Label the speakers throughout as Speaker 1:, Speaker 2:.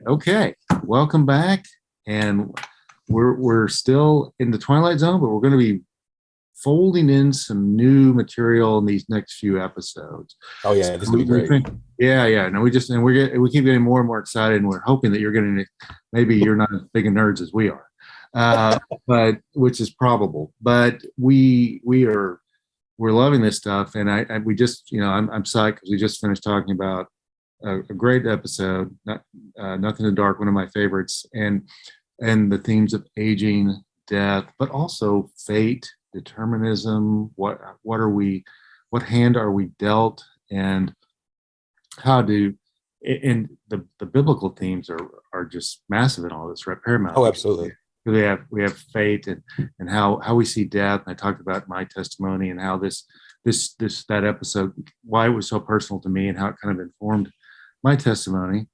Speaker 1: Okay, welcome back. And we're still in the Twilight Zone, but we're going to be folding in some new material in these next few episodes.
Speaker 2: Oh yeah, this is gonna be great.
Speaker 1: Yeah. No, we keep getting more and more excited, and we're hoping that you're getting it. Maybe you're not as big a nerds as we are, but which is probable. But we're loving this stuff, and we just I'm psyched because we just finished talking about a great episode, Nothing in the Dark, one of my favorites, and the themes of aging, death, but also fate, determinism. What hand are we dealt, and how do and the biblical themes are just massive in all this, right? Paramount.
Speaker 2: Oh, absolutely.
Speaker 1: We have fate and how we see death. And I talked about my testimony and how that episode, why it was so personal to me and how it kind of informed my testimony,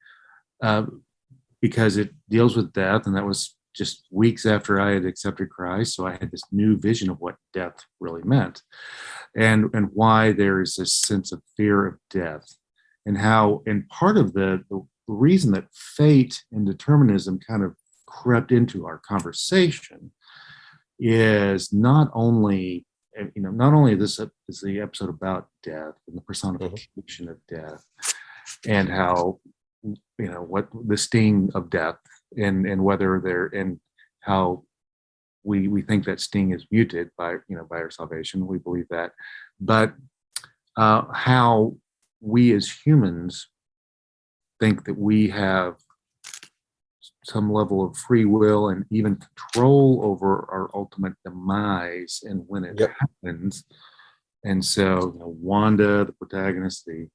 Speaker 1: because it deals with death, and that was just weeks after I had accepted Christ. So I had this new vision of what death really meant, and why there is this sense of fear of death, and part of the reason that fate and determinism kind of crept into our conversation is not only this is the episode about death and the personification of death, and how what the sting of death, and whether and how we think that sting is muted by our salvation. We believe that, but how we as humans think that we have some level of free will and even control over our ultimate demise and when it happens. And so Wanda, the protagonist, the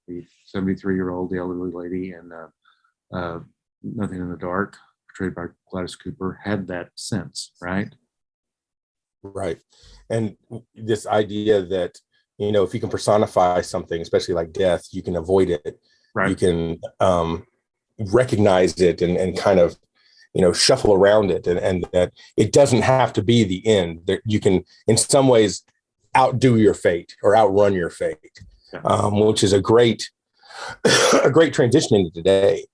Speaker 1: 73-year-old, the elderly lady, and Nothing in the Dark, portrayed by Gladys Cooper, had that sense, right?
Speaker 2: Right. And this idea that, if you can personify something, especially like death, you can avoid it. Right. You can recognize it and kind of, shuffle around it, and that it doesn't have to be the end. That you can, in some ways, outdo your fate or outrun your fate, which is a great transition into today.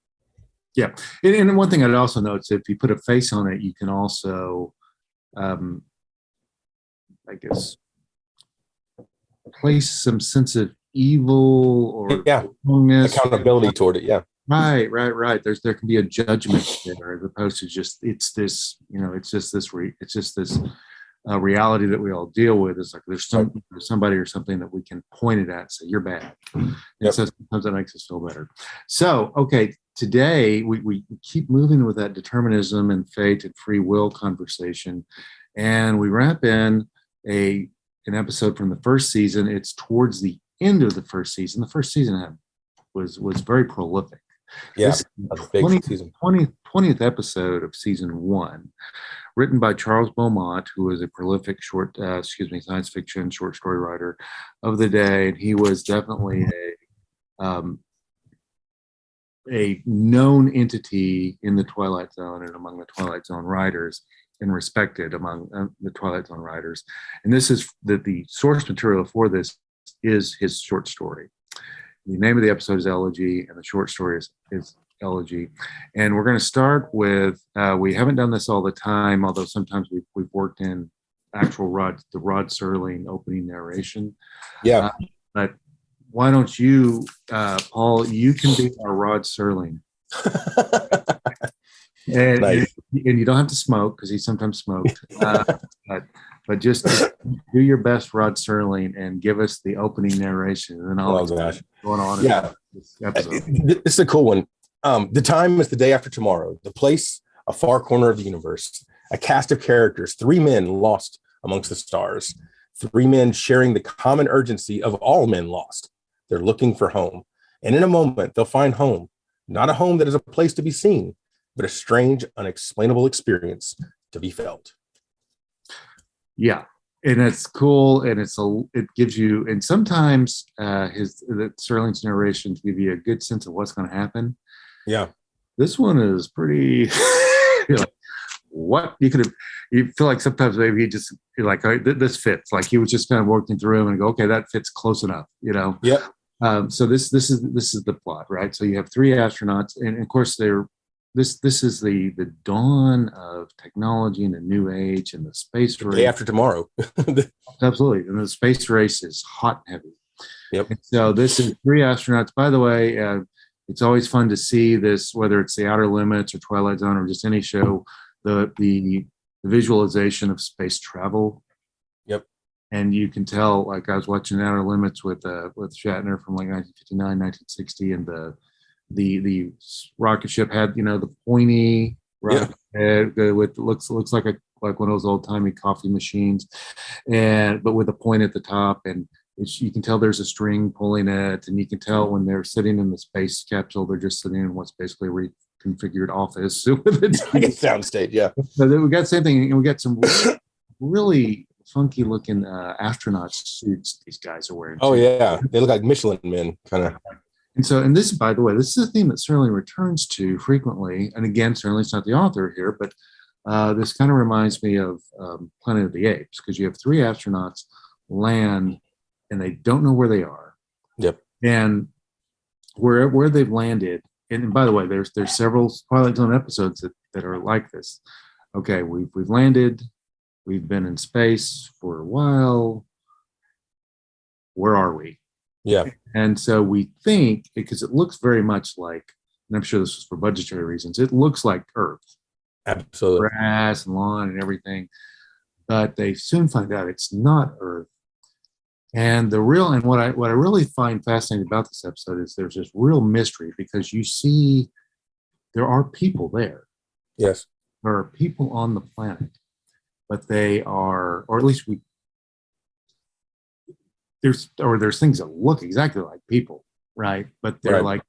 Speaker 1: Yeah. And one thing I'd also note is if you put a face on it, you can also, I guess, place some sense of evil or
Speaker 2: accountability toward it. Yeah.
Speaker 1: Right. There can be a judgment there, as opposed to just it's this reality that we all deal with. It's like there's somebody or something that we can point it at and say, you're bad. And so sometimes that makes us feel better. So, okay, today we keep moving with that determinism and fate and free will conversation. And we wrap in an episode from the first season. It's towards the end of the first season. The first season was very prolific.
Speaker 2: Yeah,
Speaker 1: this is the 20th episode of season 1, written by Charles Beaumont, who was a prolific science fiction short story writer of the day. And he was definitely a known entity in the Twilight Zone and among the Twilight Zone writers, and respected among the Twilight Zone writers. And this is the source material for this is his short story. The name of the episode is Elegy, and the short story is Elegy. And we're going to start with, we haven't done this all the time, although sometimes we've worked in actual the Rod Serling opening narration.
Speaker 2: Yeah.
Speaker 1: But why don't you, Paul, you can be our Rod Serling. And,
Speaker 2: nice.
Speaker 1: and you don't have to smoke, because he sometimes smoked. But just do your best, Rod Serling, and give us the opening narration, and then I'll going on.
Speaker 2: Yeah, this is a cool one. The time is the day after tomorrow. The place, a far corner of the universe. A cast of characters, 3 men lost amongst the stars. 3 men sharing the common urgency of all men lost. They're looking for home, and in a moment they'll find home. Not a home that is a place to be seen, but a strange, unexplainable experience to be felt.
Speaker 1: Yeah, and it's cool, and it gives you, and sometimes Serling's narrations give you a good sense of what's going to happen.
Speaker 2: Yeah,
Speaker 1: this one is pretty. You're like, what you feel like sometimes maybe he just like, this fits. Like he was just kind of working through and go, okay, that fits close enough.
Speaker 2: Yeah.
Speaker 1: So this is the plot, right? So you have 3 astronauts, and of course they're this is the dawn of technology and the new age and the space
Speaker 2: The
Speaker 1: race.
Speaker 2: day after tomorrow.
Speaker 1: Absolutely. And the space race is hot and heavy.
Speaker 2: Yep.
Speaker 1: And so this is 3 astronauts. By the way, it's always fun to see this, whether it's the Outer Limits or Twilight Zone or just any show, the visualization of space travel.
Speaker 2: Yep.
Speaker 1: And you can tell, like I was watching Outer Limits with Shatner from like 1959, 1960, and the rocket ship had, the pointy rocket head with looks like like one of those old timey coffee machines, but with a point at the top, and you can tell there's a string pulling it, and you can tell when they're sitting in the space capsule, they're just sitting in what's basically a reconfigured office with a
Speaker 2: soundstage. Yeah.
Speaker 1: So we got the same thing, and we got some really funky looking astronaut suits these guys are wearing.
Speaker 2: Oh yeah, they look like Michelin men, kind of.
Speaker 1: And this, by the way, this is a theme that Serling returns to frequently. And again, Serling's not the author here, but this kind of reminds me of Planet of the Apes, because you have 3 astronauts land and they don't know where they are.
Speaker 2: Yep.
Speaker 1: And where they've landed, and by the way, there's several Twilight Zone episodes that are like this. Okay, we've landed, we've been in space for a while. Where are we?
Speaker 2: Yeah.
Speaker 1: And so we think, because it looks very much like, and I'm sure this was for budgetary reasons, it looks like Earth.
Speaker 2: Absolutely.
Speaker 1: Grass and lawn and everything. But they soon find out it's not Earth. And what I really find fascinating about this episode is there's this real mystery, because you see there are people there.
Speaker 2: Yes.
Speaker 1: There are people on the planet, but they are, or at least there's things that look exactly like people, right? But they're like,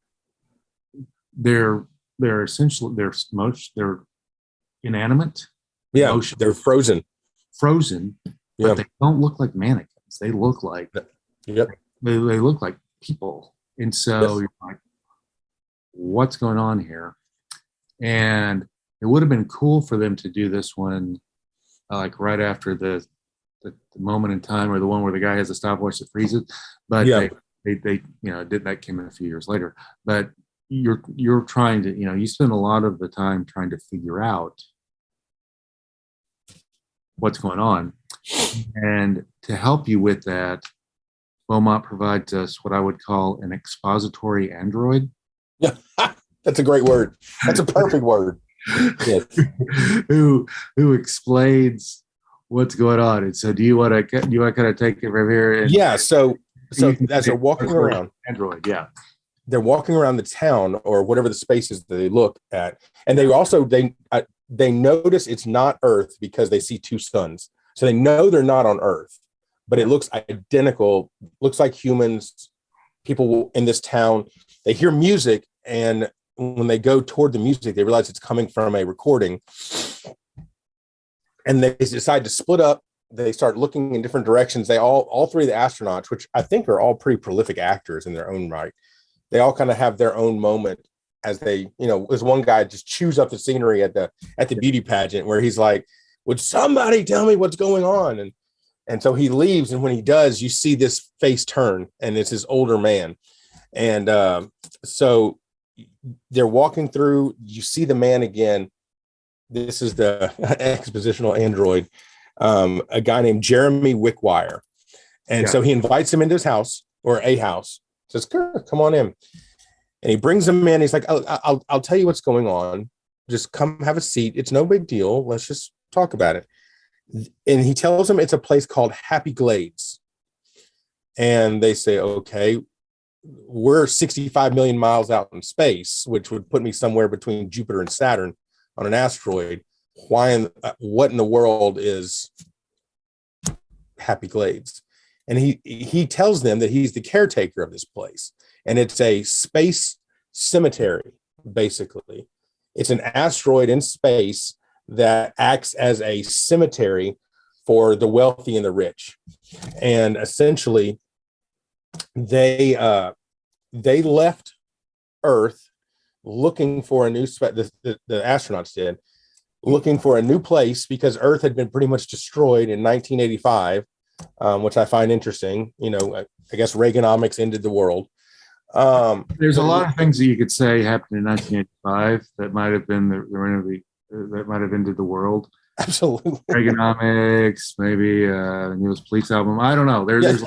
Speaker 1: they're essentially, they're inanimate.
Speaker 2: Yeah,
Speaker 1: emotional,
Speaker 2: they're frozen,
Speaker 1: but they don't look like mannequins. They look like,
Speaker 2: they
Speaker 1: look like people. And so you're like, what's going on here? And it would have been cool for them to do this one like right after the moment in time, or the one where the guy has a stopwatch that freezes, but they did that, came in a few years later. But you're trying to, you spend a lot of the time trying to figure out what's going on. And to help you with that, Beaumont provides us what I would call an expository android.
Speaker 2: Yeah, that's a great word. That's a perfect word. Yes.
Speaker 1: who explains what's going on. And so do you want to kind of take it from here?
Speaker 2: So as they're walking around,
Speaker 1: android,
Speaker 2: they're walking around the town or whatever the spaces that they look at, and they also they notice it's not Earth because they see 2 suns. So they know they're not on Earth, but it looks identical, looks like humans, people in this town. They hear music, and when they go toward the music, they realize it's coming from a recording. And they decide to split up. They start looking in different directions. They all 3 of the astronauts, which I think are all pretty prolific actors in their own right, they all kind of have their own moment as they, there's one guy just chews up the scenery at the beauty pageant where he's like, would somebody tell me what's going on? And so he leaves. And when he does, you see this face turn, and it's this older man. And so they're walking through, you see the man again. This is the expositional android, a guy named Jeremy Wickwire. And so he invites him into his house, or a house, says, come on in. And he brings him in. He's like, I'll tell you what's going on. Just come have a seat. It's no big deal. Let's just talk about it. And he tells them it's a place called Happy Glades. And they say, okay, we're 65 million miles out in space, which would put me somewhere between Jupiter and Saturn on an asteroid. What in the world is Happy Glades? And he tells them that he's the caretaker of this place. And it's a space cemetery, basically. It's an asteroid in space that acts as a cemetery for the wealthy and the rich. And essentially, they left Earth looking for a new the astronauts did, looking for a new place, because Earth had been pretty much destroyed in 1985, which I find interesting. I guess Reaganomics ended the world.
Speaker 1: There's a lot of things that you could say happened in 1985 that might have been that might have ended the world.
Speaker 2: Absolutely.
Speaker 1: Reaganomics, maybe Neil's Police album. I don't know. There's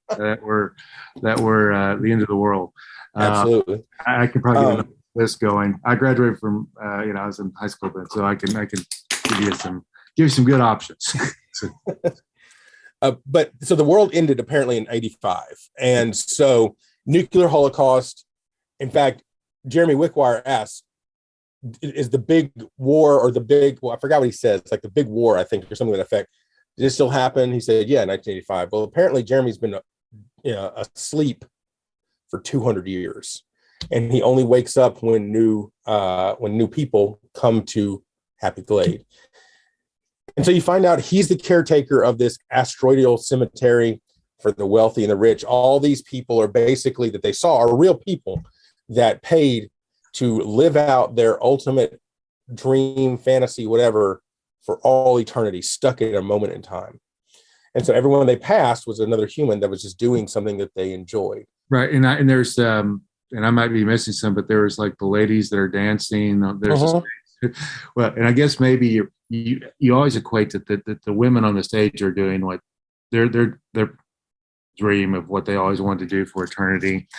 Speaker 1: that were the end of the world.
Speaker 2: Absolutely.
Speaker 1: I can probably get another list going. I graduated from I was in high school then, so I can give you some good options.
Speaker 2: But so the world ended apparently in 85, and so nuclear holocaust. In fact, Jeremy Wickwire asked, is the big war or the big, I forgot what he says, it's like the big war, I think, or something to that effect. Did it still happen? He said, yeah, 1985. Well, apparently Jeremy's been asleep for 200 years. And he only wakes up when new people come to Happy Glade. And so you find out he's the caretaker of this asteroidal cemetery for the wealthy and the rich. All these people are basically that they saw are real people that paid to live out their ultimate dream, fantasy, whatever, for all eternity, stuck in a moment in time. And so everyone they passed was another human that was just doing something that they enjoyed.
Speaker 1: Right. And there's and I might be missing some, but there's like the ladies that are dancing. There's well, and I guess maybe you always equate that the women on the stage are doing what their dream of what they always wanted to do for eternity.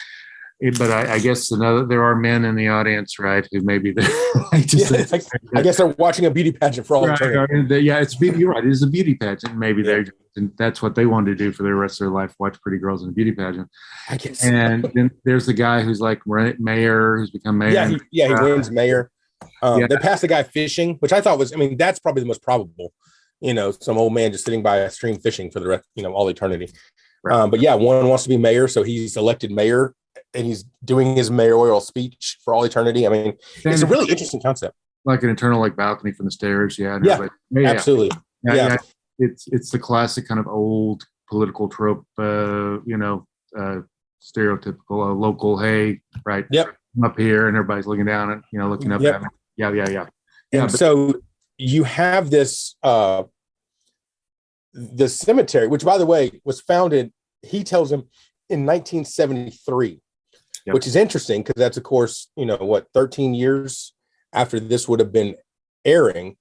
Speaker 1: But I guess there are men in the audience, right, who maybe I
Speaker 2: guess they're watching a beauty pageant for all eternity.
Speaker 1: Yeah, you're right. It is a beauty pageant. Maybe that's what they wanted to do for the rest of their life: watch pretty girls in a beauty pageant.
Speaker 2: I guess.
Speaker 1: And then there's the guy who's like mayor, who's become mayor.
Speaker 2: He wins mayor. They passed the guy fishing, which I thought was, that's probably the most probable. Some old man just sitting by a stream fishing for the rest, all eternity. Right. But yeah, one wants to be mayor, so he's elected mayor. And he's doing his mayoral speech for all eternity. It's a really interesting concept.
Speaker 1: Like an eternal balcony from the stairs. Yeah.
Speaker 2: Absolutely.
Speaker 1: Yeah. It's the classic kind of old political trope, stereotypical local, hey, right.
Speaker 2: Yep.
Speaker 1: I'm up here and everybody's looking down and, looking up at me. Yeah.
Speaker 2: And so you have this, the cemetery, which by the way, was founded, he tells him, in 1973. Yep. Which is interesting because that's, of course, 13 years after this would have been airing.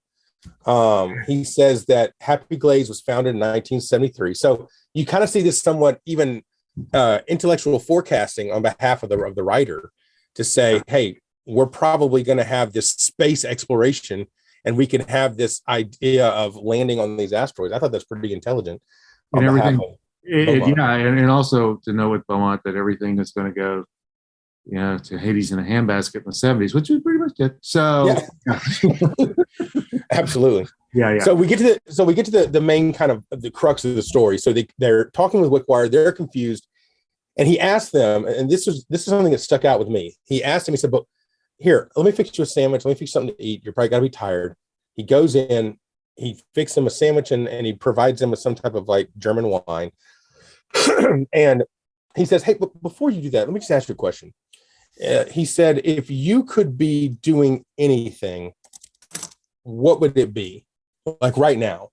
Speaker 2: He says that Happy Glades was founded in 1973. So you kind of see this somewhat even intellectual forecasting on behalf of the writer to say, hey, we're probably going to have this space exploration and we can have this idea of landing on these asteroids. I thought that's pretty intelligent.
Speaker 1: And everything. And also to know with Beaumont that everything is going to go to Hades in a handbasket in the 70s, which we pretty much did. So
Speaker 2: absolutely.
Speaker 1: Yeah.
Speaker 2: So we get to the main kind of the crux of the story. So they're talking with Wickwire, they're confused. And he asked them, and this is something that stuck out with me. He asked him, he said, but here, let me fix you a sandwich. Let me fix you something to eat. You're probably got to be tired. He goes in, he fixes him a sandwich and he provides him with some type of German wine. And he says, hey, but before you do that, let me just ask you a question. He said, if you could be doing anything, what would it be? Like right now?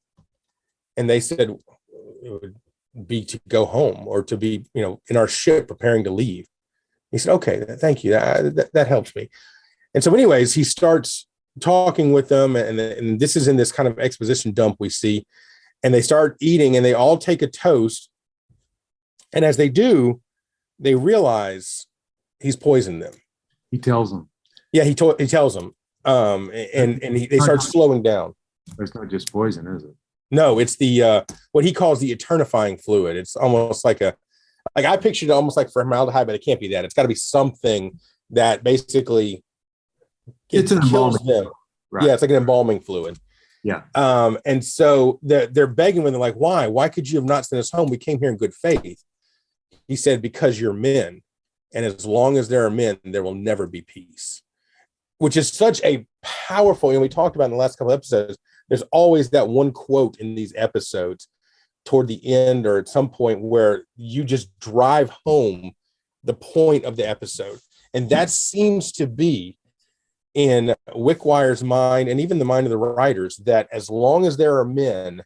Speaker 2: And they said it would be to go home or to be, in our ship preparing to leave. He said, okay, thank you. That helps me. And so anyways, he starts talking with them and this is in this kind of exposition dump we see, and they start eating and they all take a toast. And as they do, they realize he's poisoned them.
Speaker 1: He tells them.
Speaker 2: Yeah, he tells them. They start slowing down.
Speaker 1: It's not just poison, is it?
Speaker 2: No, it's the what he calls the eternifying fluid. It's almost like I pictured it almost like formaldehyde, but it can't be that. It's got to be something that basically
Speaker 1: it's an embalming
Speaker 2: them. Right. Yeah, it's like an embalming fluid.
Speaker 1: Yeah.
Speaker 2: And so they're begging when they're like, why? Why could you have not sent us home? We came here in good faith. He said, because you're men. And as long as there are men, there will never be peace, which is such a powerful, we talked about in the last couple of episodes, there's always that one quote in these episodes toward the end or at some point where you just drive home the point of the episode. And that seems to be in Wickwire's mind and even the mind of the writers, that as long as there are men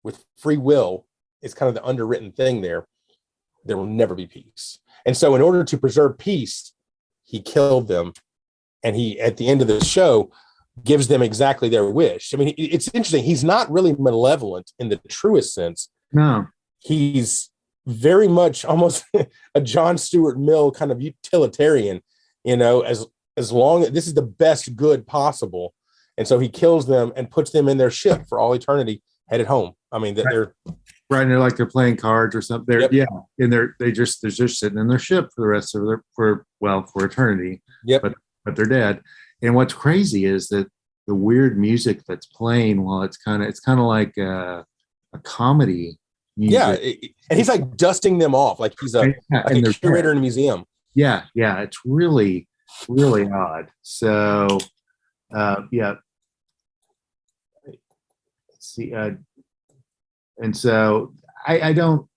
Speaker 2: with free will, it's kind of the underwritten thing there will never be peace. And so in order to preserve peace, he killed them. And he, at the end of the show, gives them exactly their wish. I mean, it's interesting. He's not really malevolent in the truest sense.
Speaker 1: No.
Speaker 2: He's very much almost a John Stuart Mill kind of utilitarian, as long as this is the best good possible. And so he kills them and puts them in their ship for all eternity, headed home. I mean, they're
Speaker 1: right. And they're playing cards or something. They're, yep. And they're just sitting in their ship for the rest of for eternity.
Speaker 2: Yep.
Speaker 1: But they're dead. And what's crazy is that the weird music that's playing while it's kind of like a comedy music.
Speaker 2: Yeah, and he's like dusting them off, like he's a curator in a museum.
Speaker 1: Yeah, it's really, really odd. So, yeah. Let's see. And so I don't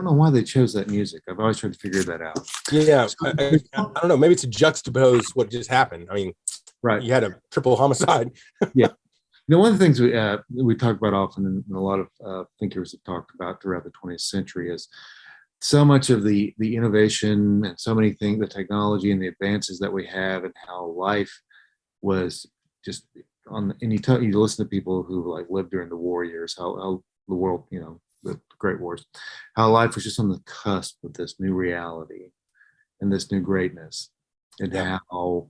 Speaker 1: know why they chose that music. I've always tried to figure that out.
Speaker 2: Yeah, I don't know. Maybe it's to juxtapose what just happened. I mean, right? You had a triple homicide.
Speaker 1: Yeah. One of the things we talk about often, and a lot of thinkers have talked about throughout the 20th century, is so much of the innovation and so many things, the technology and the advances that we have, and how life was just on. And you listen to people who lived during the war years, how the world, the Great Wars, how life was just on the cusp of this new reality and this new greatness, and how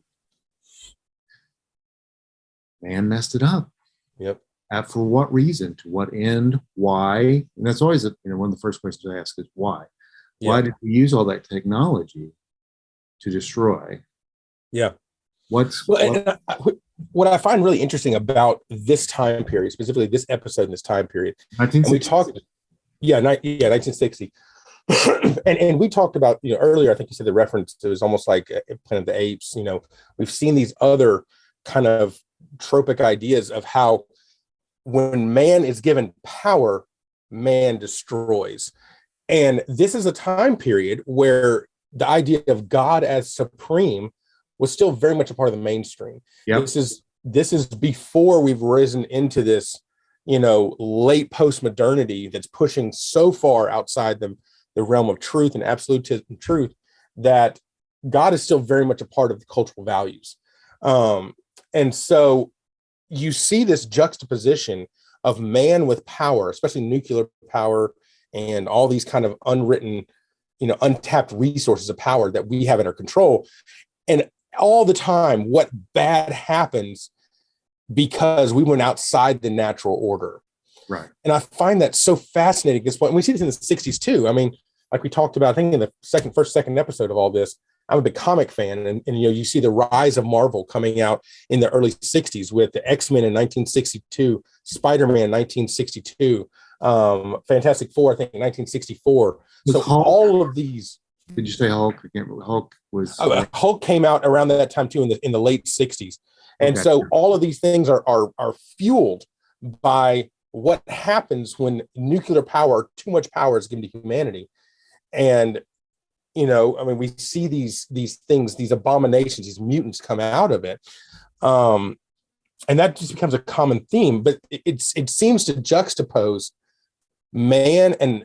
Speaker 1: man messed it up.
Speaker 2: Yep.
Speaker 1: For what reason? To what end? Why? And that's always one of the first questions I ask is why. Yeah. Why did we use all that technology to destroy?
Speaker 2: Yeah. What I find really interesting about this time period, specifically this episode in this time period, 1960. and we talked about earlier. I think you said the reference. It was almost like Planet of the Apes. We've seen these other kind of tropic ideas of how when man is given power, man destroys. And this is a time period where the idea of God as supreme was still very much a part of the mainstream. Yep. This is before we've risen into this, late post-modernity that's pushing so far outside the realm of truth and absolute truth that God is still very much a part of the cultural values. And so you see this juxtaposition of man with power, especially nuclear power and all these kind of unwritten, untapped resources of power that we have in our control. And all the time, what bad happens because we went outside the natural order.
Speaker 1: Right.
Speaker 2: And I find that so fascinating at this point. And we see this in the 60s too. I mean, like we talked about, I think in the second episode of all this, I'm a big comic fan, and you see the rise of Marvel coming out in the early 60s with the X-Men in 1962, Spider-Man 1962, Fantastic Four, I think, in 1964. So Hulk, all of these.
Speaker 1: Did you say Hulk? I can't remember. Hulk was.
Speaker 2: Hulk came out around that time too, in the late 60s, and so all of these things are fueled by what happens when nuclear power, too much power, is given to humanity, and. We see these things, these abominations, these mutants come out of it. And that just becomes a common theme, but it seems to juxtapose man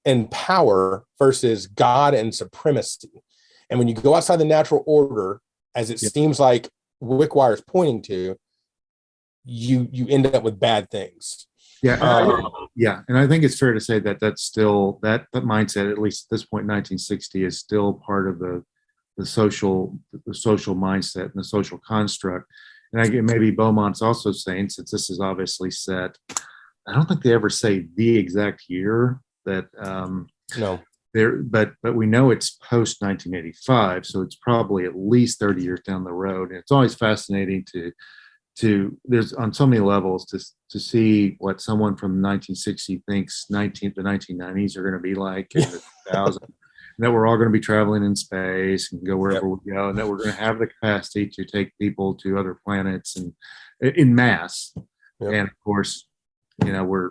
Speaker 2: and power versus God and supremacy. And when you go outside the natural order, as it seems like Wickwire is pointing to, you end up with bad things.
Speaker 1: Yeah. And I think it's fair to say that that's still that mindset, at least at this point, 1960, is still part of the social mindset and the social construct. And maybe Beaumont's also saying, since this is obviously set, I don't think they ever say the exact year that
Speaker 2: no.
Speaker 1: But we know it's post 1985, so it's probably at least 30 years down the road. And it's always fascinating to there's on so many levels to see what someone from 1960 thinks the 1990s are going to be like in the 2000s, and that we're all going to be traveling in space and go wherever we go, and that we're going to have the capacity to take people to other planets and in mass. Yep. And of course, we're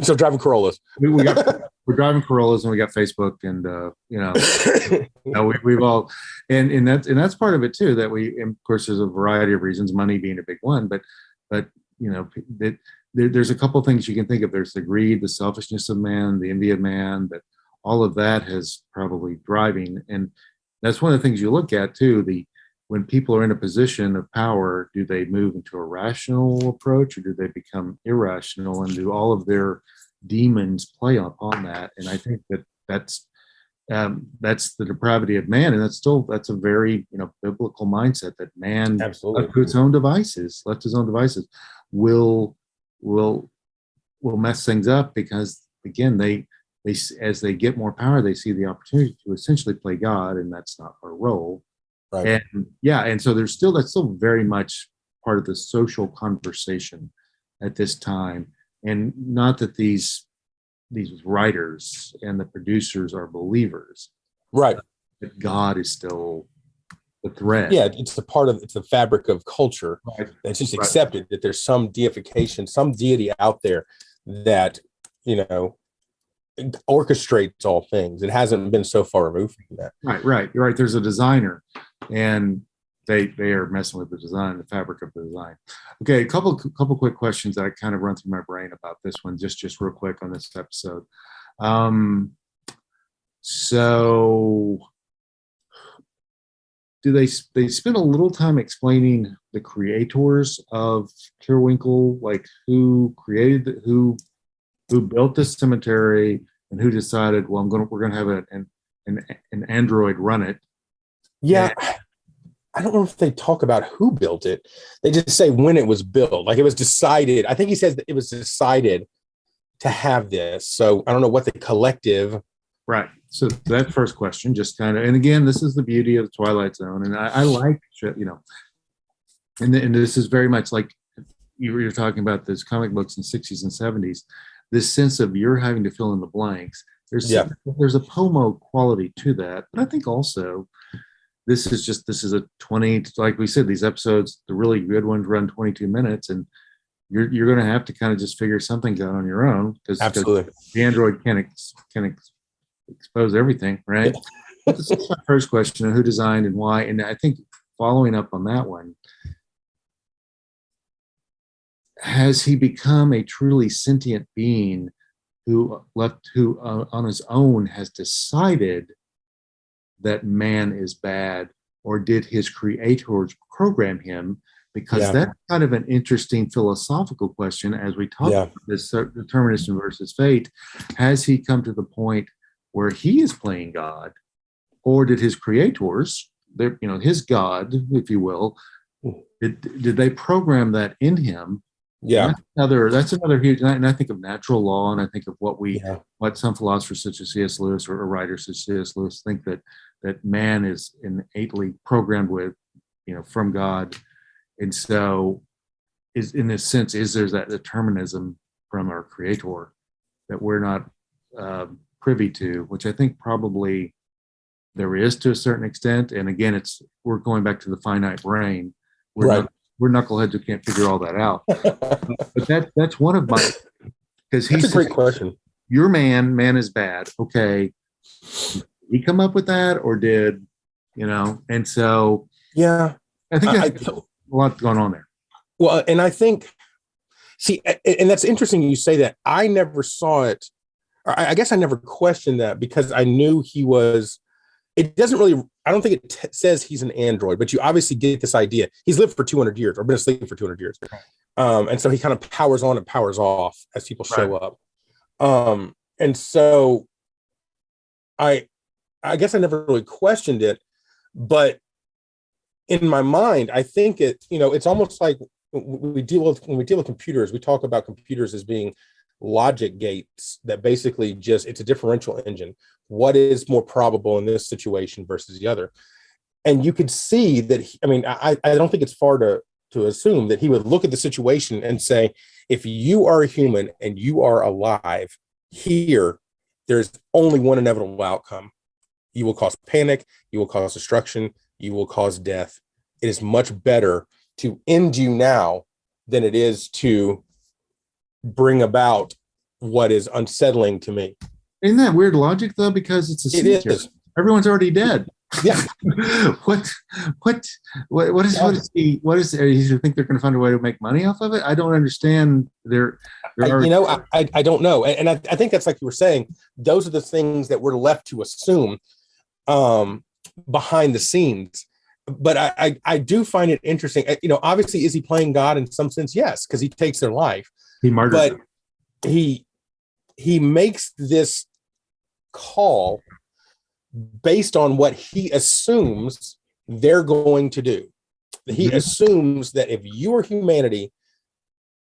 Speaker 2: so driving Corollas.
Speaker 1: We're driving Corollas, and we got Facebook, and we've all, and that's part of it too. That and of course, there's a variety of reasons, money being a big one, but there's a couple of things you can think of. There's the greed, the selfishness of man, the envy of man, but all of that has probably driving. And that's one of the things you look at too. When people are in a position of power, do they move into a rational approach, or do they become irrational, and do all of their demons play upon that? And I think that's the depravity of man, and that's a very biblical mindset, that man,
Speaker 2: absolutely,
Speaker 1: left to his own devices, will mess things up, because again, they as they get more power, they see the opportunity to essentially play God, and that's not our role.
Speaker 2: right.
Speaker 1: And so that's still very much part of the social conversation at this time. And not that these writers and the producers are believers,
Speaker 2: Right.
Speaker 1: but God is still the thread.
Speaker 2: Yeah, it's the fabric of culture.
Speaker 1: Right.
Speaker 2: It's just accepted that there's some deification, some deity out there that orchestrates all things. It hasn't been so far removed from that.
Speaker 1: Right. You're right. There's a designer, and they are messing with the design, the fabric of the design. Okay, a couple quick questions that I kind of run through my brain about this one, just real quick on this episode. So do they spend a little time explaining the creators of Kirwinkle, like who created who built this cemetery, and who decided, well, we're gonna have an android run it?
Speaker 2: Yeah. I don't know if they talk about who built it. They just say when it was built. Like, it was decided. I think he says that it was decided to have this. So I don't know what the collective.
Speaker 1: Right. So that first question, just kind of, and again, this is the beauty of the Twilight Zone, and I like, and this is very much like you're talking about those comic books in the 60s and 70s. This sense of you're having to fill in the blanks. There's a Pomo quality to that, but I think also this is a 20, like we said, these episodes, the really good ones run 22 minutes, and you're going to have to kind of just figure something out on your own, because the android can expose everything, right?
Speaker 2: Yeah.
Speaker 1: This is my first question: who designed and why? And I think following up on that one, has he become a truly sentient being who on his own has decided that man is bad, or did his creators program him? Because that's kind of an interesting philosophical question as we talk about this determinism versus fate. Has he come to the point where he is playing God, or did his creators, his God, if you will, did they program that in him?
Speaker 2: Yeah.
Speaker 1: That's another huge, and I think of natural law, and I think of what some philosophers such as C.S. Lewis, or writers such as C.S. Lewis, think that man is innately programmed with, from God. And so is, in this sense, there's that determinism from our creator that we're not privy to, which I think probably there is to a certain extent. And again, we're going back to the finite brain. We're knuckleheads who can't figure all that out. But that's one of my, because
Speaker 2: that's a great question.
Speaker 1: Your man is bad. Okay. Did he come up with that, or did, and so,
Speaker 2: yeah,
Speaker 1: I think that's a lot going on there.
Speaker 2: Well, and I think, and that's interesting you say that. I never saw it, or I guess I never questioned that, because I knew he was, it doesn't really, I don't think it says he's an android, but you obviously get this idea. He's lived for 200 years, or been asleep for 200 years. And so he kind of powers on and powers off as people show up. And so I guess I never really questioned it, but in my mind, I think it's almost like when we deal with computers, we talk about computers as being logic gates that basically it's a differential engine. What is more probable in this situation versus the other? And you could see that, I don't think it's far to assume that he would look at the situation and say, if you are a human and you are alive here, there's only one inevitable outcome. You will cause panic, you will cause destruction, you will cause death. It is much better to end you now than it is to bring about what is unsettling to me.
Speaker 1: Isn't that weird logic, though? Because it's a cemetery.
Speaker 2: It is.
Speaker 1: Everyone's already dead.
Speaker 2: Yeah.
Speaker 1: what, you think they're going to find a way to make money off of it? I don't understand.
Speaker 2: I don't know. And I think that's like you were saying, those are the things that we're left to assume behind the scenes. But I do find it interesting. Obviously, is he playing God in some sense? Yes, because he takes their life.
Speaker 1: He murdered
Speaker 2: but
Speaker 1: them.
Speaker 2: he makes this call based on what he assumes they're going to do. He assumes that if you are humanity,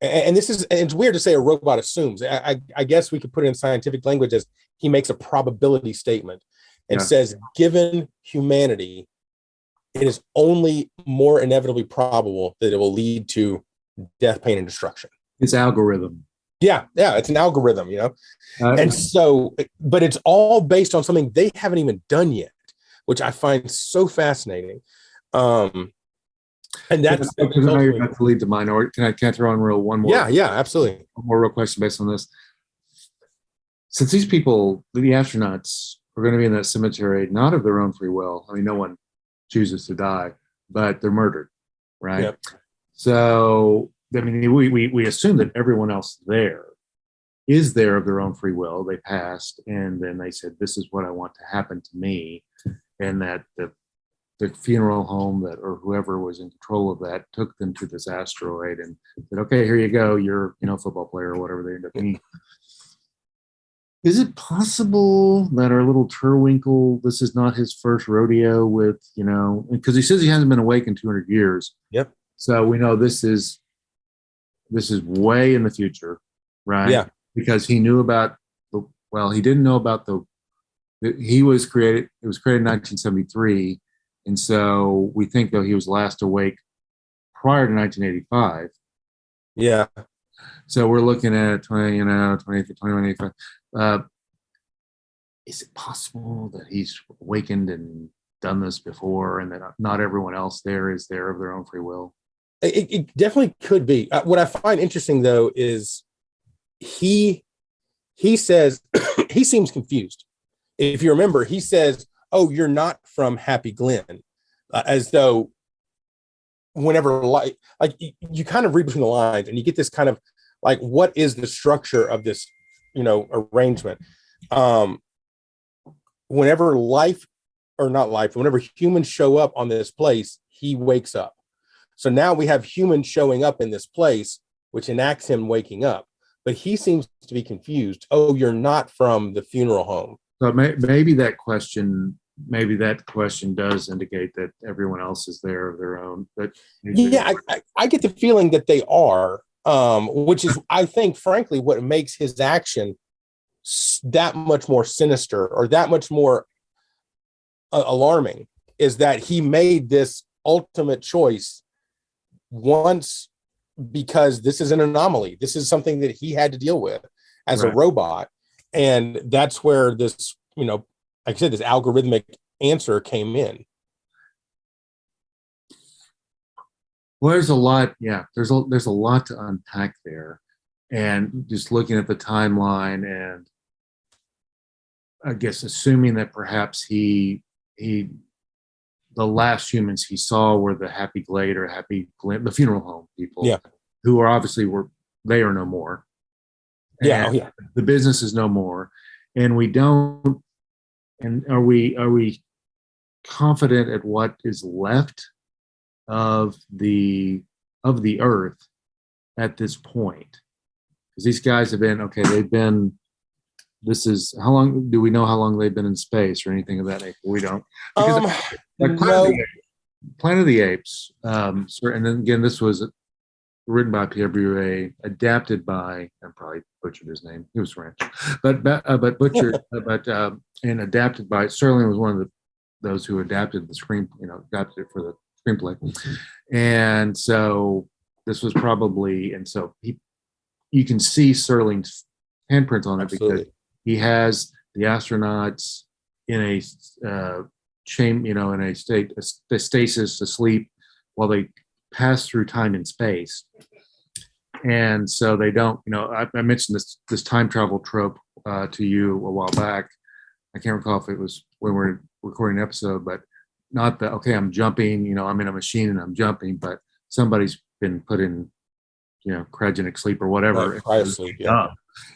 Speaker 2: and it's weird to say a robot assumes. I guess we could put it in scientific language as he makes a probability statement and says, given humanity, it is only more inevitably probable that it will lead to death, pain, and destruction.
Speaker 1: It's algorithm.
Speaker 2: Yeah, it's an algorithm, and so, but it's all based on something they haven't even done yet, which I find so fascinating. And that's
Speaker 1: because I know you're about to lead the minority. Can I throw in one more?
Speaker 2: Yeah, absolutely.
Speaker 1: One more real question based on this. Since these people, the astronauts, are going to be in that cemetery, not of their own free will. I mean, no one chooses to die, but they're murdered, right? Yep. So, I mean, we assume that everyone else there is there of their own free will. They passed, and then they said, "This is what I want to happen to me," and that the funeral home or whoever was in control of that took them to this asteroid and said, "Okay, here you go. You're a football player or whatever they end up being." Is it possible that our little Turwinkle, this is not his first rodeo with, because he says he hasn't been awake in 200 years.
Speaker 2: Yep.
Speaker 1: So we know this is way in the future, right?
Speaker 2: Yeah.
Speaker 1: Because he knew about he didn't know about it was created in 1973. And so we think though he was last awake prior to 1985.
Speaker 2: Yeah.
Speaker 1: So we're looking at 2085. Is it possible that he's awakened and done this before, and that not everyone else there is there of their own free will?
Speaker 2: It definitely could be. What I find interesting though is he says he seems confused. If you remember, he says, "Oh, you're not from Happy Glen," as though whenever like you kind of read between the lines and you get this kind of like, what is the structure of this, arrangement? Whenever whenever humans show up on this place, he wakes up. So now we have humans showing up in this place, which enacts him waking up. But he seems to be confused. Oh, you're not from the funeral home.
Speaker 1: So maybe that question does indicate that everyone else is there of their own. But
Speaker 2: I get the feeling that they are, which is, I think, frankly, what makes his action that much more sinister or that much more alarming is that he made this ultimate choice once because this is an anomaly. This is something that he had to deal with as a robot. And that's where this, like I said, this algorithmic answer came in.
Speaker 1: Well, there's a lot. Yeah, there's a lot to unpack there. And just looking at the timeline and I guess assuming that perhaps the last humans he saw were the Happy Glade or Happy Glen, the funeral home people, who are they are no more. And the business is no more, and we don't. And are we confident at what is left of the Earth at this point? Because these guys have been. This is how long? Do we know how long they've been in space or anything of that nature? We don't. Planet of the Apes. And then again, this was written by Pierre Bouret, adapted by, I probably butchered his name. He was French, but butchered, and adapted by Sterling was one of those who adapted adapted it for the screenplay, and so this was probably, and so you can see Sterling's handprint on it. Absolutely. Because he has the astronauts in a in a state of stasis, asleep, while they pass through time and space. And so they don't, I mentioned this time travel trope to you a while back. I can't recall if it was when we're recording an episode, but not that, okay, I'm jumping, I'm in a machine and I'm jumping, but somebody's been put in, cryogenic sleep or whatever.
Speaker 2: Right, cryosleep, yeah.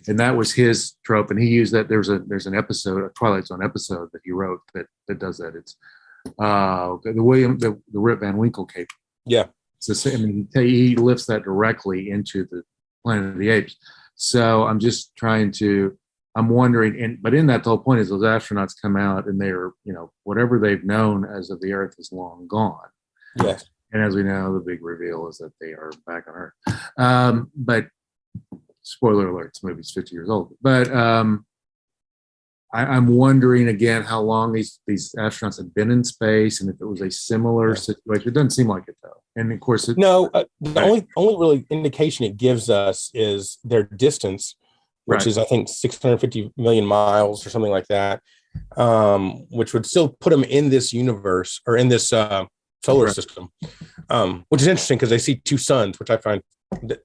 Speaker 1: And that was his trope. And he used that. There's an episode, a Twilight Zone episode that he wrote that does that. It's the Rip Van Winkle cape.
Speaker 2: Yeah.
Speaker 1: It's the same. I mean, he lifts that directly into the Planet of the Apes. So I'm wondering, but in that, the whole point is those astronauts come out and they're, whatever they've known as of the Earth is long gone.
Speaker 2: Yes.
Speaker 1: And as we know, the big reveal is that they are back on Earth. But spoiler alert, the movie's 50 years old. But I'm wondering again how long these astronauts have been in space, and if it was a similar situation. It doesn't seem like it though. And of course,
Speaker 2: the only really indication it gives us is their distance, which is I think 650 million miles or something like that, which would still put them in this universe or in this solar system, which is interesting because they see two suns, which I find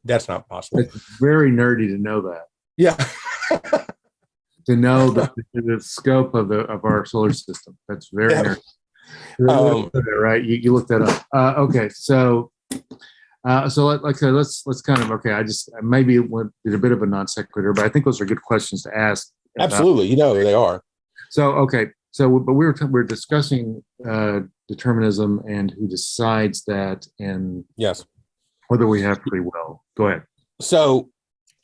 Speaker 2: that's not possible.
Speaker 1: It's very nerdy to know that.
Speaker 2: Yeah.
Speaker 1: To know the scope of our solar system. That's very nerdy. Right? You looked that up. Okay, so like I said, let's kind of I just maybe did a bit of a non sequitur, but I think those are good questions to ask.
Speaker 2: Absolutely, they are.
Speaker 1: So but we're discussing determinism and who decides that, and
Speaker 2: yes,
Speaker 1: whether we have free will. Go ahead.
Speaker 2: So,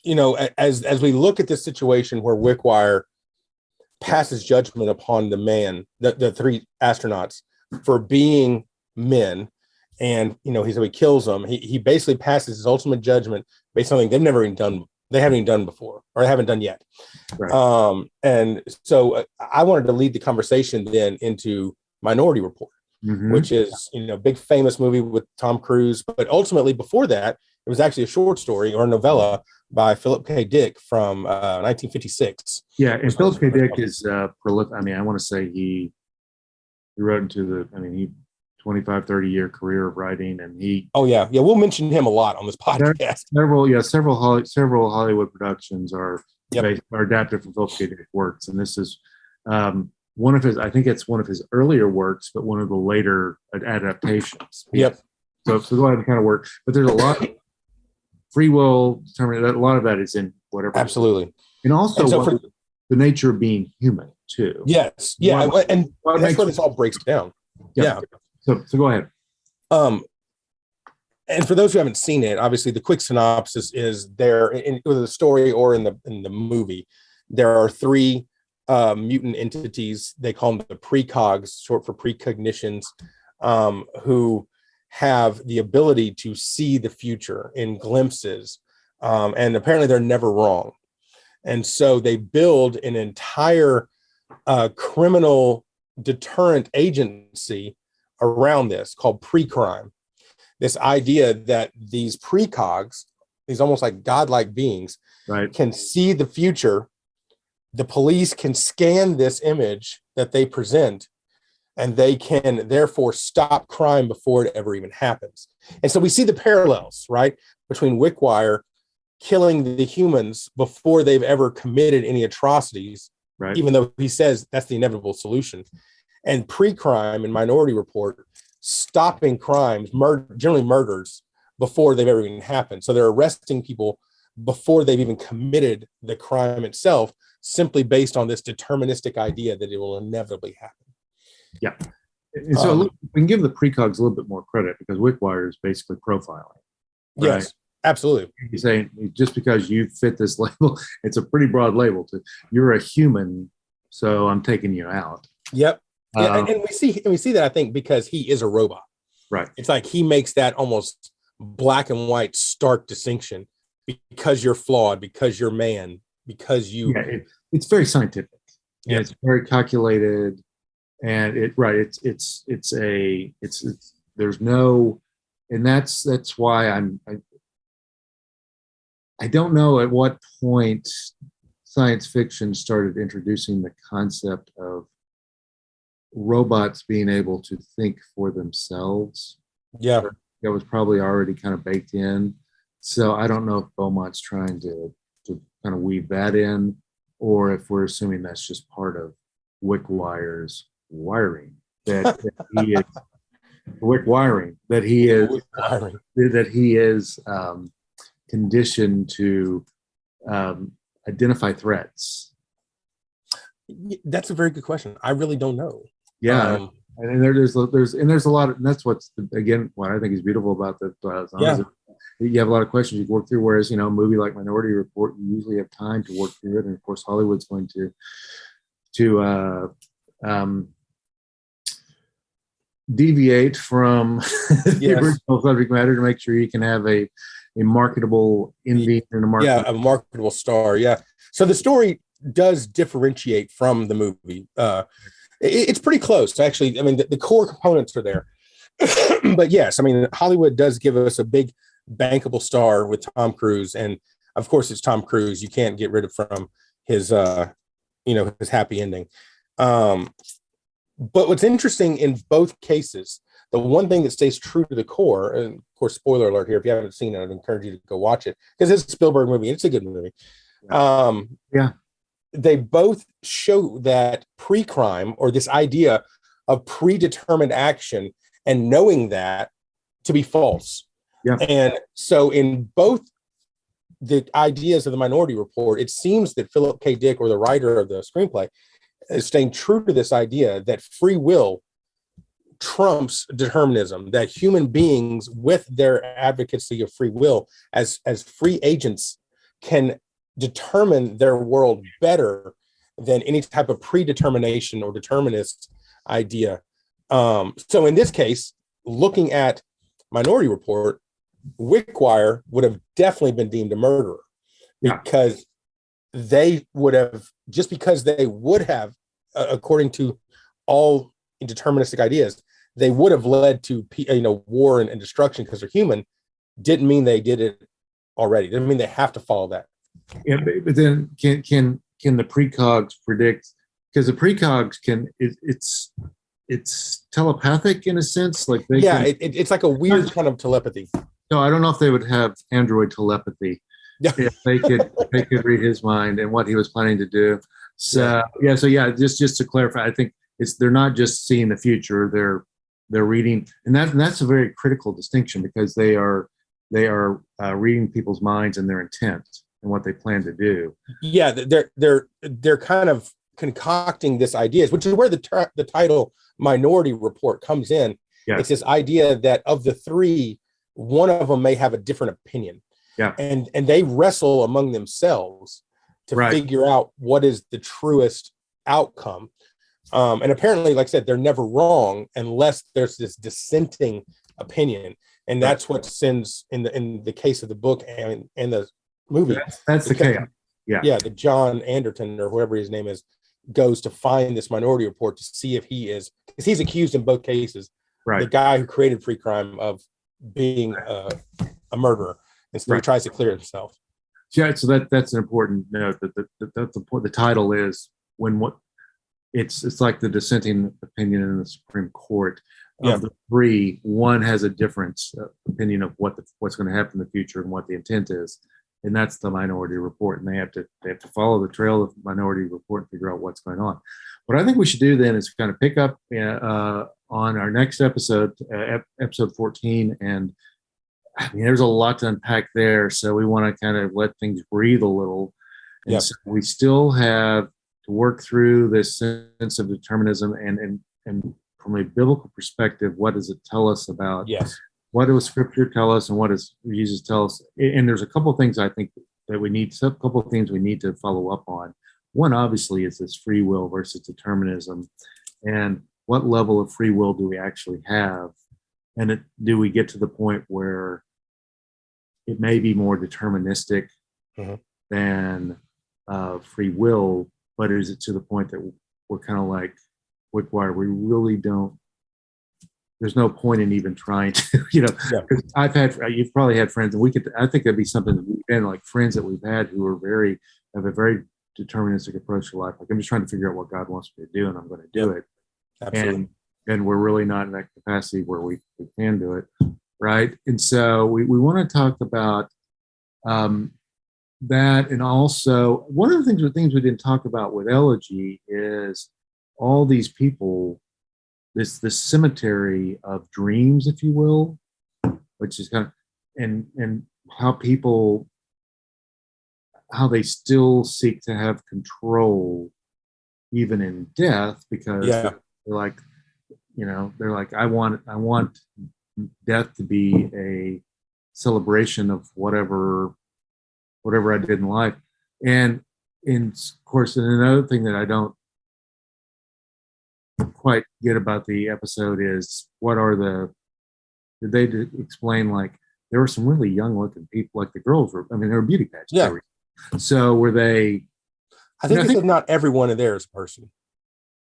Speaker 2: as we look at this situation where Wickwire passes judgment upon the three astronauts for being men, and he kills them. He basically passes his ultimate judgment based on something they haven't even done before, or haven't done yet. Right. And so I wanted to lead the conversation then into Minority Report, which is big famous movie with Tom Cruise, but ultimately before that it was actually a short story or a novella by Philip K. Dick from 1956.
Speaker 1: Yeah, and Philip K. Dick is prolific. I mean, I want to say he wrote into 25, 30-year career of writing, and he. Oh yeah,
Speaker 2: we'll mention him a lot on this podcast.
Speaker 1: Several Hollywood productions are adapted from Philip K. Dick works, and this is one of his. I think it's one of his earlier works, but one of the later adaptations.
Speaker 2: Yep.
Speaker 1: So go ahead and kind of work, but there's a lot of free will determined. A lot of that is in whatever.
Speaker 2: Absolutely,
Speaker 1: and also the nature of being human too.
Speaker 2: Yes, yeah, and that's where this all breaks down. Yeah.
Speaker 1: So go ahead.
Speaker 2: And for those who haven't seen it, obviously the quick synopsis is there in either the story or in the movie. There are three mutant entities. They call them the precogs, short for precognitions, who have the ability to see the future in glimpses, and apparently they're never wrong. And so they build an entire criminal deterrent agency around this called pre-crime. This idea that these precogs, these almost like godlike beings, can see the future. The police can scan this image that they present, and they can therefore stop crime before it ever even happens. And so we see the parallels, right, between Wickwire killing the humans before they've ever committed any atrocities, even though he says that's the inevitable solution, and pre-crime in Minority Report stopping crimes, generally murders, before they've ever even happened. So they're arresting people before they've even committed the crime itself, simply based on this deterministic idea that it will inevitably happen.
Speaker 1: Yeah. And so we can give the precogs a little bit more credit, because Wickwire is basically profiling.
Speaker 2: Right? Yes, absolutely.
Speaker 1: He's saying just because you fit this label, it's a pretty broad label. You're a human, so I'm taking you out.
Speaker 2: Yep. Yeah, and we see that, I think, because he is a robot.
Speaker 1: Right.
Speaker 2: It's like he makes that almost black and white stark distinction, because you're flawed, because you're man, because you.
Speaker 1: Yeah, it's very scientific. Yeah, it's very calculated, and there's no, and that's why I don't know at what point science fiction started introducing the concept of robots being able to think for themselves.
Speaker 2: Yeah.
Speaker 1: That was probably already kind of baked in. So I don't know if Beaumont's trying to kind of weave that in, or if we're assuming that's just part of Wickwire's wiring, that he is wick wiring, that he is conditioned to identify threats.
Speaker 2: That's a very good question. I really don't know.
Speaker 1: Yeah. And there's a lot of, and that's what's, again, what I think is beautiful about the you have a lot of questions you can work through, whereas, a movie like Minority Report, you usually have time to work through it. And of course, Hollywood's going to deviate from the original subject matter to make sure you can have a marketable ending and
Speaker 2: a marketable star. Yeah. So the story does differentiate from the movie. It's pretty close, actually. I mean, the core components are there. But yes, I mean, Hollywood does give us a big bankable star with Tom Cruise. And of course, it's Tom Cruise. You can't get rid of from his, his happy ending. But what's interesting in both cases, the one thing that stays true to the core, and of course, spoiler alert here, if you haven't seen it, I'd encourage you to go watch it because it's a Spielberg movie. It's a good movie. They both show that pre-crime, or this idea of predetermined action, and knowing that to be false.
Speaker 1: Yeah.
Speaker 2: And so in both the ideas of the Minority Report, it seems that Philip K. Dick, or the writer of the screenplay, is staying true to this idea that free will trumps determinism, that human beings with their advocacy of free will as free agents can determine their world better than any type of predetermination or determinist idea. So in this case, looking at Minority Report, Wickwire would have definitely been deemed a murderer because they would have, just because they would have, according to all deterministic ideas, they would have led to war and destruction because they're human, didn't mean they did it already. Didn't mean they have to follow that.
Speaker 1: Yeah, but then can the precogs predict? Because the precogs it's telepathic in a sense, like they
Speaker 2: it's like a weird kind of telepathy.
Speaker 1: No, I don't know if they would have android telepathy. Yeah, if they could read his mind and what he was planning to do. So just to clarify, I think they're not just seeing the future; they're reading, and that's a very critical distinction because they are reading people's minds and their intent and what they plan to do.
Speaker 2: Yeah, they're kind of concocting this ideas, which is where the title Minority Report comes in.
Speaker 1: Yeah.
Speaker 2: It's this idea that of the three, one of them may have a different opinion.
Speaker 1: Yeah.
Speaker 2: And they wrestle among themselves to figure out what is the truest outcome. And apparently, like I said, they're never wrong unless there's this dissenting opinion. And that's what sends in the case of the book and the movie.
Speaker 1: That's the chaos.
Speaker 2: Yeah, the John Anderton, or whoever his name is, goes to find this Minority Report to see if he is, because he's accused in both cases, the guy who created free crime, of being a murderer, and so he tries to clear himself.
Speaker 1: Yeah, so that's an important note. That the title is it's like the dissenting opinion in the Supreme Court. Of the three, one has a different opinion of what's going to happen in the future and what the intent is. And that's the Minority Report, and they have to follow the trail of Minority Report and figure out what's going on. What I think we should do then is kind of pick up on our next episode, episode 14, and I mean, there's a lot to unpack there. So we want to kind of let things breathe a little, and so we still have to work through this sense of determinism, and from a biblical perspective, what does it tell us about?
Speaker 2: Yes.
Speaker 1: What does Scripture tell us, and what does Jesus tell us? And there's a couple of things I think that we need to follow up on. One, obviously, is this free will versus determinism, and what level of free will do we actually have, and do we get to the point where it may be more deterministic than free will, but is it to the point that we're kind of like Wickwire? We really don't. There's no point in even trying to, you've probably had friends, and I think that'd be something that we've been like friends that we've had who have a very deterministic approach to life. Like, I'm just trying to figure out what God wants me to do, and I'm going to do it.
Speaker 2: Absolutely.
Speaker 1: And we're really not in that capacity where we can do it. Right. And so we want to talk about that. And also, one of the things we didn't talk about with Elegy is all these people this cemetery of dreams, if you will, which is kind of, and how people, how they still seek to have control even in death, because they're like, they're like, I want death to be a celebration of whatever I did in life. And of course, and another thing that I don't quite get about the episode is did they explain, like, there were some really young looking people, like the girls were, I mean, they were beauty pageants.
Speaker 2: Yeah.
Speaker 1: So were they?
Speaker 2: I think they said not everyone in there is a person.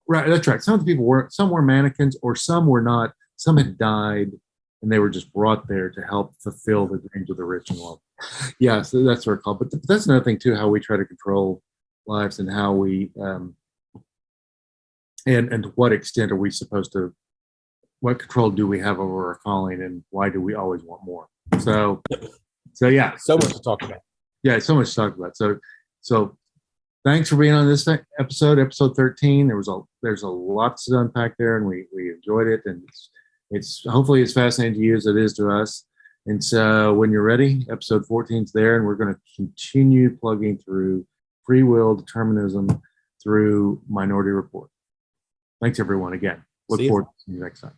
Speaker 1: Right, that's right. Some of the people some were mannequins, or some were not. Some had died, and they were just brought there to help fulfill the dreams of the rich and wealthy. Yeah, so that's what it's called. But that's another thing too, how we try to control lives, and how we and to what extent are we supposed to? What control do we have over our calling, and why do we always want more? So yeah,
Speaker 2: so much to talk about.
Speaker 1: Yeah, so much to talk about. So thanks for being on this episode 13. There's a lot to unpack there, and we enjoyed it, and it's hopefully as fascinating to you as it is to us. And so when you're ready, episode 14 is there, and we're going to continue plugging through free will, determinism, through Minority Report. Thanks everyone again. Look forward to seeing you next time.